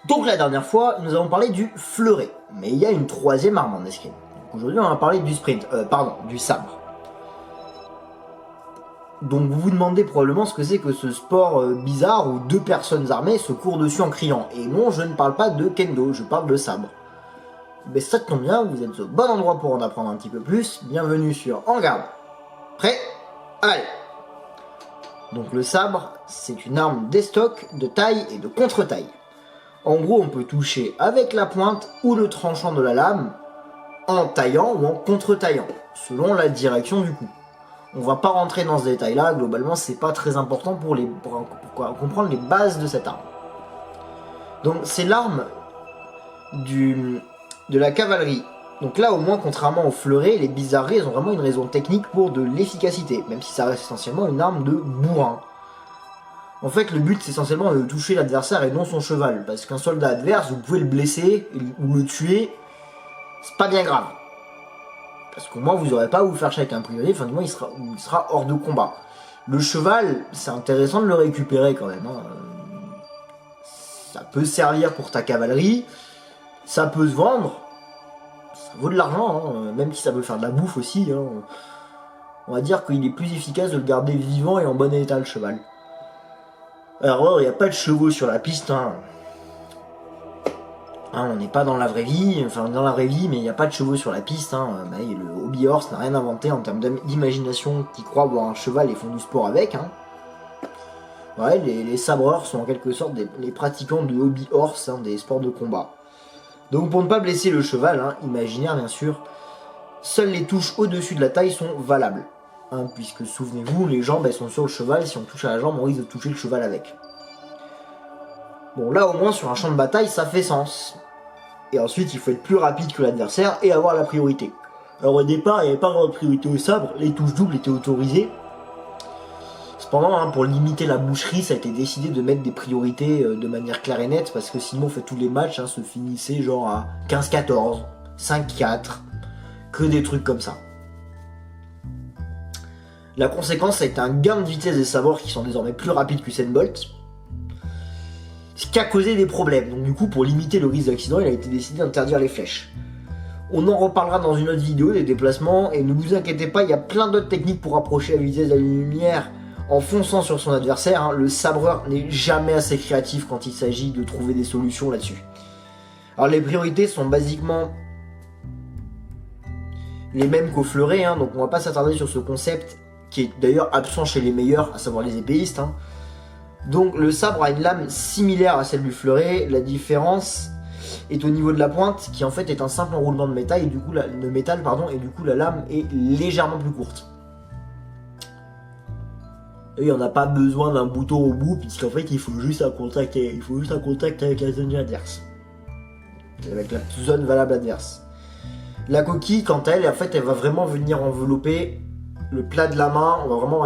Donc la dernière fois, nous avons parlé du fleuret, mais il y a une troisième arme en escrime. Aujourd'hui, on va parler du du sabre. Donc vous vous demandez probablement ce que c'est que ce sport bizarre où deux personnes armées se courent dessus en criant. Et non, je ne parle pas de kendo, je parle de sabre. Mais ça tombe bien, vous êtes au bon endroit pour en apprendre un petit peu plus. Bienvenue sur En Garde. Prêt? Allez. Donc le sabre, c'est une arme d'estoc, de taille et de contre-taille. En gros, on peut toucher avec la pointe ou le tranchant de la lame, en taillant ou en contre-taillant, selon la direction du coup. On va pas rentrer dans ce détail-là, globalement c'est pas très important pour comprendre les bases de cette arme. Donc c'est l'arme de la cavalerie. Donc là au moins, contrairement aux fleurets, les bizarreries elles ont vraiment une raison technique pour de l'efficacité, même si ça reste essentiellement une arme de bourrin. En fait, le but c'est essentiellement de toucher l'adversaire et non son cheval, parce qu'un soldat adverse, vous pouvez le blesser ou le tuer, c'est pas bien grave. Parce qu'au moins vous n'aurez pas à vous faire chier avec un prisonnier, enfin du moins il sera hors de combat. Le cheval, c'est intéressant de le récupérer quand même. Ça peut servir pour ta cavalerie, ça peut se vendre, ça vaut de l'argent, même si ça peut faire de la bouffe aussi. On va dire qu'il est plus efficace de le garder vivant et en bon état le cheval. Alors il n'y a pas de chevaux sur la piste, on n'est pas dans la vraie vie, enfin dans la vraie vie, mais il n'y a pas de chevaux sur la piste. Le hobby horse n'a rien inventé en termes d'imagination qui croient voir un cheval et font du sport avec. Ouais, les sabreurs sont en quelque sorte les pratiquants de hobby horse, des sports de combat. Donc pour ne pas blesser le cheval, imaginaire bien sûr, seules les touches au-dessus de la taille sont valables. Puisque souvenez-vous, les jambes elles sont sur le cheval, si on touche à la jambe on risque de toucher le cheval avec. Bon là au moins sur un champ de bataille ça fait sens. Et ensuite il faut être plus rapide que l'adversaire et avoir la priorité. Alors au départ il n'y avait pas vraiment de priorité au sabre, les touches doubles étaient autorisées. Cependant pour limiter la boucherie ça a été décidé de mettre des priorités de manière claire et nette, parce que sinon en fait tous les matchs se finissaient genre à 15-14, 5-4, que des trucs comme ça. La conséquence ça a été un gain de vitesse des sabreurs qui sont désormais plus rapides qu'Usain Bolt, ce qui a causé des problèmes. Donc du coup pour limiter le risque d'accident il a été décidé d'interdire les flèches. On en reparlera dans une autre vidéo des déplacements, et ne vous inquiétez pas, il y a plein d'autres techniques pour approcher la vitesse de la lumière en fonçant sur son adversaire. Le sabreur n'est jamais assez créatif quand il s'agit de trouver des solutions là-dessus. Alors les priorités sont basiquement les mêmes qu'au fleuret, donc on va pas s'attarder sur ce concept qui est d'ailleurs absent chez les meilleurs, à savoir les épéistes. Donc le sabre a une lame similaire à celle du fleuret, la différence est au niveau de la pointe qui en fait est un simple enroulement de métal, et du coup la lame est légèrement plus courte. Et on n'a pas besoin d'un bouton au bout, puisqu'en fait il faut juste un contact avec la zone adverse, avec la zone valable adverse. La coquille quant à elle, en fait elle va vraiment venir envelopper le plat de la main, on va vraiment